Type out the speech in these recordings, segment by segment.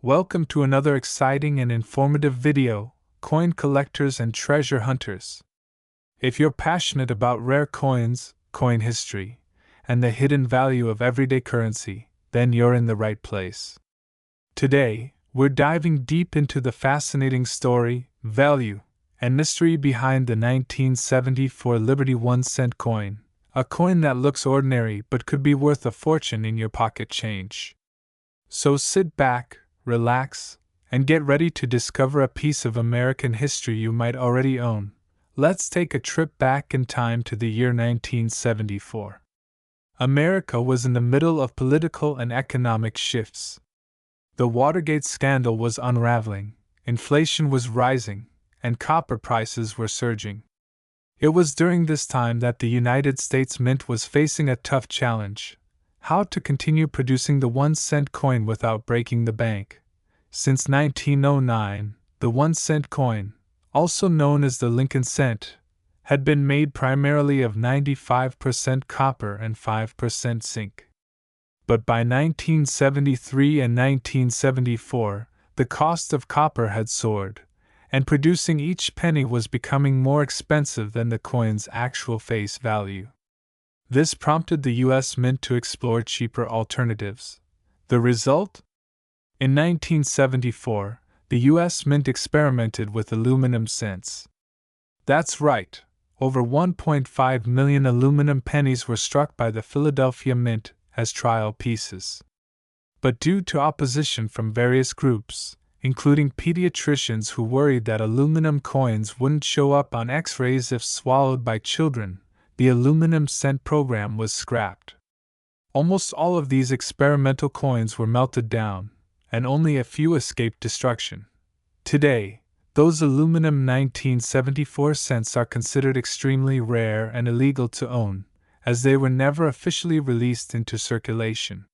Welcome to another exciting and informative video, coin collectors and treasure hunters. If you're passionate about rare coins, coin history, and the hidden value of everyday currency, then you're in the right place. Today, we're diving deep into the fascinating story, value, and mystery behind the 1974 Liberty 1-cent coin, a coin that looks ordinary but could be worth a fortune in your pocket change. So sit back, relax, and get ready to discover a piece of American history you might already own. Let's take a trip back in time to the year 1974. America was in the middle of political and economic shifts. The Watergate scandal was unraveling, inflation was rising, and copper prices were surging. It was during this time that the United States Mint was facing a tough challenge: how to continue producing the 1-cent coin without breaking the bank. Since 1909, the 1-cent coin, also known as the Lincoln cent, had been made primarily of 95% copper and 5% zinc. But by 1973 and 1974, the cost of copper had soared, and producing each penny was becoming more expensive than the coin's actual face value. This prompted the U.S. Mint to explore cheaper alternatives. The result? In 1974, the U.S. Mint experimented with aluminum cents. That's right, over 1.5 million aluminum pennies were struck by the Philadelphia Mint as trial pieces. But due to opposition from various groups, including pediatricians who worried that aluminum coins wouldn't show up on X-rays if swallowed by children, the aluminum cent program was scrapped. Almost all of these experimental coins were melted down, and only a few escaped destruction. Today, those aluminum 1974 cents are considered extremely rare and illegal to own, as they were never officially released into circulation.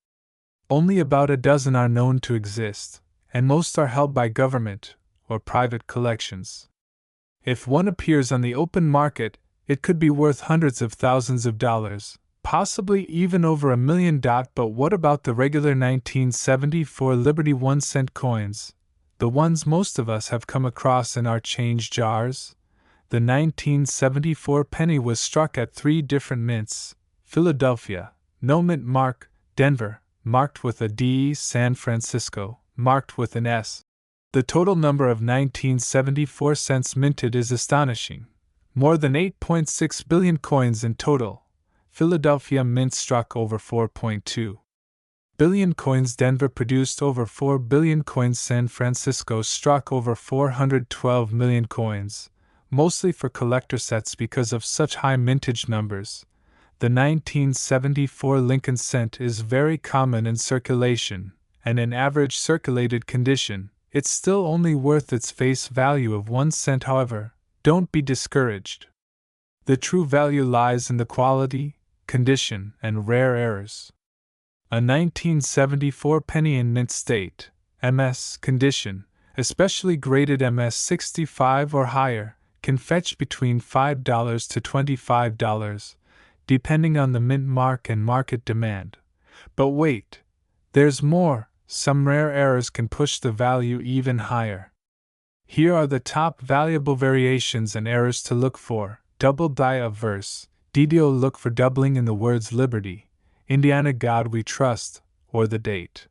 Only about a dozen are known to exist, and most are held by government or private collections. If one appears on the open market, it could be worth hundreds of thousands of dollars, possibly even over $1 million. But what about the regular 1974 Liberty 1-cent coins, the ones most of us have come across in our change jars? The 1974 penny was struck at 3 different mints: Philadelphia, no mint mark; Denver, marked with a D; San Francisco, marked with an S. The total number of 1974 cents minted is astonishing. More than 8.6 billion coins in total. Philadelphia Mint struck over 4.2 billion coins. Denver produced over 4 billion coins. San Francisco struck over 412 million coins, mostly for collector sets because of such high mintage numbers. The 1974 Lincoln cent is very common in circulation, and in average circulated condition, it's still only worth its face value of 1 cent. However, don't be discouraged. The true value lies in the quality, condition, and rare errors. A 1974 penny in mint state, MS condition, especially graded MS 65 or higher, can fetch between $5 to $25, depending on the mint mark and market demand. But wait, there's more. Some rare errors can push the value even higher. Here are the top valuable variations and errors to look for. Double die of verse. DDO: look for doubling in the words Liberty, Indiana, God We Trust, or the date.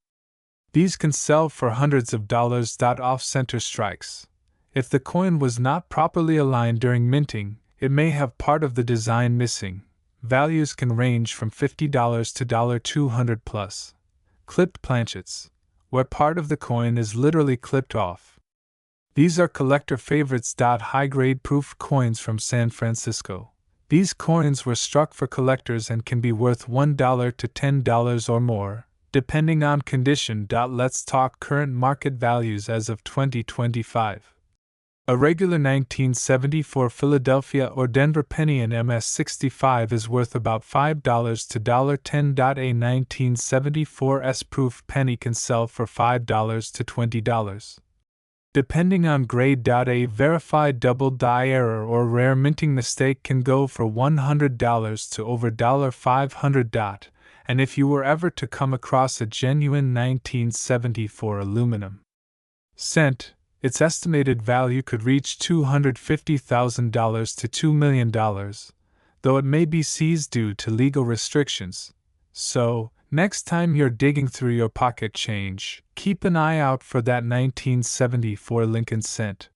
These can sell for hundreds of dollars. Off-center strikes. If the coin was not properly aligned during minting, it may have part of the design missing. Values can range from $50 to $200 plus. Clipped planchets, where part of the coin is literally clipped off. These are collector favorites. High-grade proof coins from San Francisco. These coins were struck for collectors and can be worth $1 to $10 or more, depending on condition. Let's talk current market values as of 2025. A regular 1974 Philadelphia or Denver penny in MS 65 is worth about $5 to $10. A 1974 S-proof penny can sell for $5 to $20. Depending on grade. A verified double die error or rare minting mistake can go for $100 to over $500. And if you were ever to come across a genuine 1974 aluminum cent, its estimated value could reach $250,000 to $2 million, though it may be seized due to legal restrictions. So, next time you're digging through your pocket change, keep an eye out for that 1974 Lincoln cent.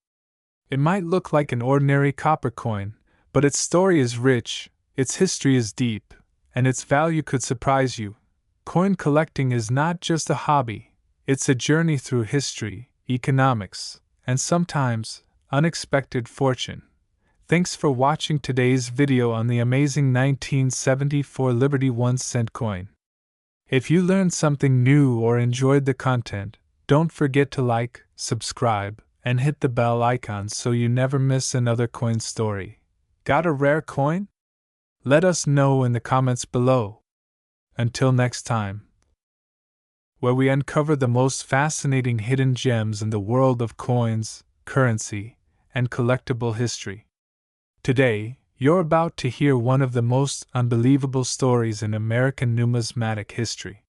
It might look like an ordinary copper coin, but its story is rich, its history is deep, and its value could surprise you. Coin collecting is not just a hobby, it's a journey through history, economics, and sometimes, unexpected fortune. Thanks for watching today's video on the amazing 1974 Liberty 1 cent coin. If you learned something new or enjoyed the content, don't forget to like, subscribe, and hit the bell icon so you never miss another coin story. Got a rare coin? Let us know in the comments below. Until next time, where we uncover the most fascinating hidden gems in the world of coins, currency, and collectible history. Today, you're about to hear one of the most unbelievable stories in American numismatic history.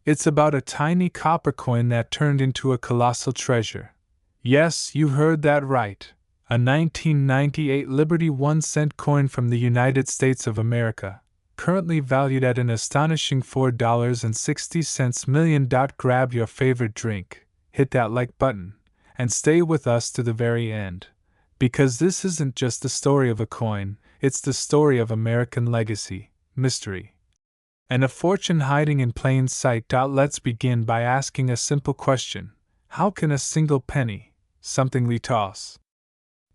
It's about a tiny copper coin that turned into a colossal treasure. Yes, you heard that right. A 1998 Liberty 1 cent coin from the United States of America, currently valued at an astonishing $4.60 million. Grab your favorite drink, hit that like button, and stay with us to the very end. Because this isn't just the story of a coin, it's the story of American legacy, mystery, and a fortune hiding in plain sight. Let's begin by asking a simple question. How can a single penny, something we toss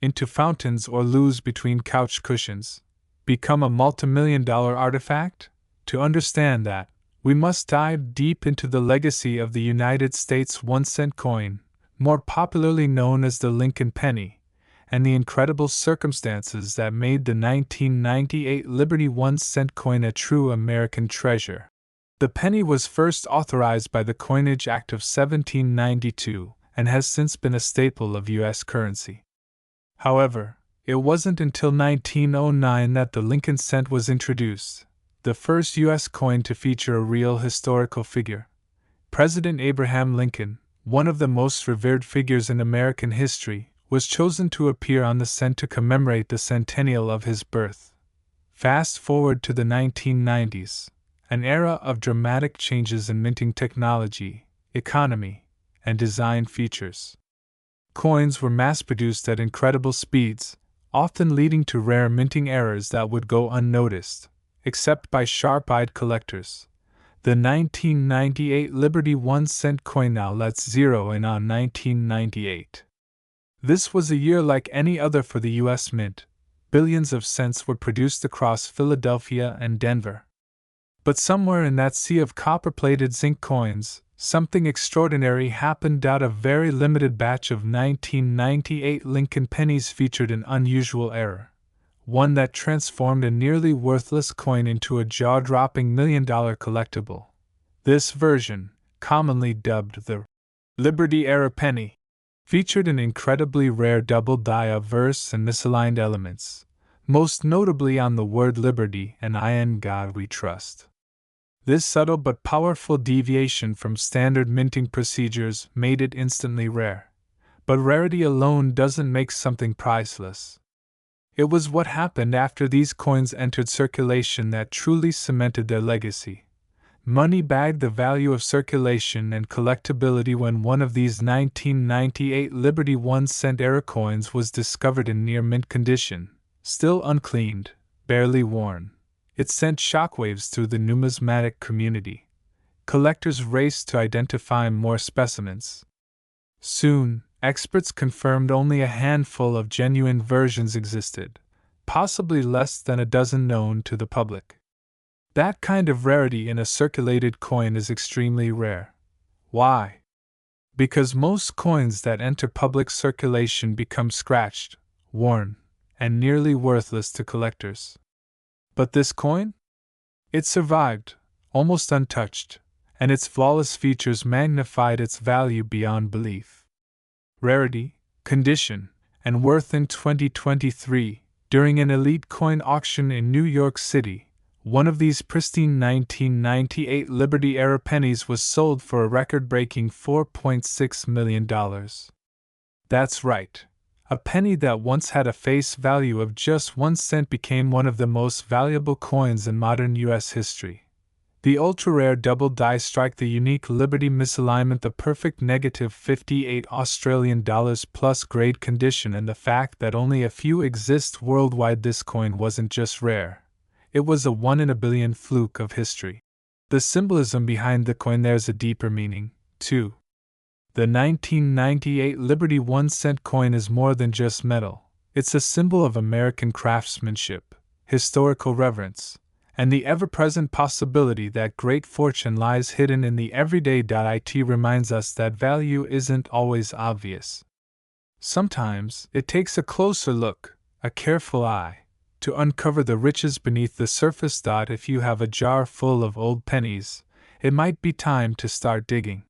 into fountains or lose between couch cushions, become a multimillion-dollar artifact? To understand that, we must dive deep into the legacy of the United States 1 cent coin, more popularly known as the Lincoln penny, and the incredible circumstances that made the 1998 Liberty 1 cent coin a true American treasure. The penny was first authorized by the Coinage Act of 1792 and has since been a staple of U.S. currency. However, it wasn't until 1909 that the Lincoln cent was introduced, the first U.S. coin to feature a real historical figure. President Abraham Lincoln, one of the most revered figures in American history, was chosen to appear on the cent to commemorate the centennial of his birth. Fast forward to the 1990s, an era of dramatic changes in minting technology, economy, and design features. Coins were mass-produced at incredible speeds, often leading to rare minting errors that would go unnoticed, except by sharp-eyed collectors. The 1998 Liberty 1 cent coin. Now let's zero in on 1998. This was a year like any other for the U.S. Mint. Billions of cents were produced across Philadelphia and Denver. But somewhere in that sea of copper-plated zinc coins, something extraordinary happened. A very limited batch of 1998 Lincoln pennies featured an unusual error, one that transformed a nearly worthless coin into a jaw-dropping million-dollar collectible. This version, commonly dubbed the Liberty Era penny, featured an incredibly rare double die of verse and misaligned elements, most notably on the word Liberty and "In God We Trust." This subtle but powerful deviation from standard minting procedures made it instantly rare. But rarity alone doesn't make something priceless. It was what happened after these coins entered circulation that truly cemented their legacy. Money bagged the value of circulation and collectability when one of these 1998 Liberty 1 cent era coins was discovered in near mint condition, still uncleaned, barely worn. It sent shockwaves through the numismatic community. Collectors raced to identify more specimens. Soon, experts confirmed only a handful of genuine versions existed, possibly less than a dozen known to the public. That kind of rarity in a circulated coin is extremely rare. Why? Because most coins that enter public circulation become scratched, worn, and nearly worthless to collectors. But this coin? It survived, almost untouched, and its flawless features magnified its value beyond belief. Rarity, condition, and worth. In 2023, during an elite coin auction in New York City, One of these pristine 1998 Liberty era pennies was sold for a record-breaking $4.6 million. That's right. A penny that once had a face value of just 1 cent became one of the most valuable coins in modern U.S. history. The ultra-rare double die strike, the unique Liberty misalignment, the perfect negative 58 Australian dollars plus grade condition, and the fact that only a few exist worldwide. This coin wasn't just rare. It was a 1 in a billion fluke of history. The symbolism behind the coin, there's a deeper meaning, too. The 1998 Liberty 1-cent coin is more than just metal. It's a symbol of American craftsmanship, historical reverence, and the ever-present possibility that great fortune lies hidden in the everyday. It reminds us that value isn't always obvious. Sometimes it takes a closer look, a careful eye, to uncover the riches beneath the surface. If you have a jar full of old pennies, it might be time to start digging.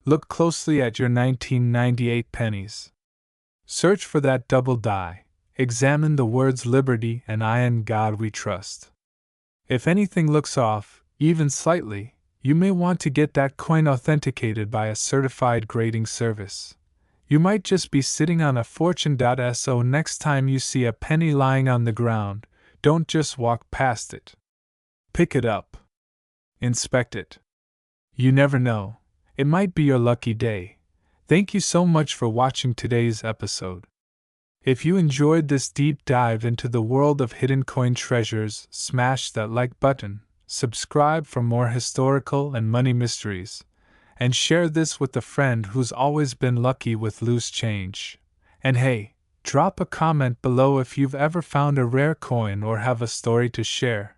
Look closely at your 1998 pennies. Search for that double die. Examine the words Liberty and I in God We Trust. If anything looks off, even slightly, you may want to get that coin authenticated by a certified grading service. You might just be sitting on a fortune. So next time you see a penny lying on the ground, don't just walk past it. Pick it up. Inspect it. You never know. It might be your lucky day. Thank you so much for watching today's episode. If you enjoyed this deep dive into the world of hidden coin treasures, smash that like button, subscribe for more historical and money mysteries, and share this with a friend who's always been lucky with loose change. And hey, drop a comment below if you've ever found a rare coin or have a story to share.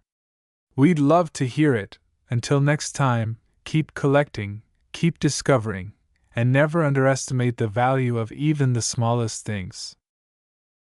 We'd love to hear it. Until next time, keep collecting, keep discovering, and never underestimate the value of even the smallest things.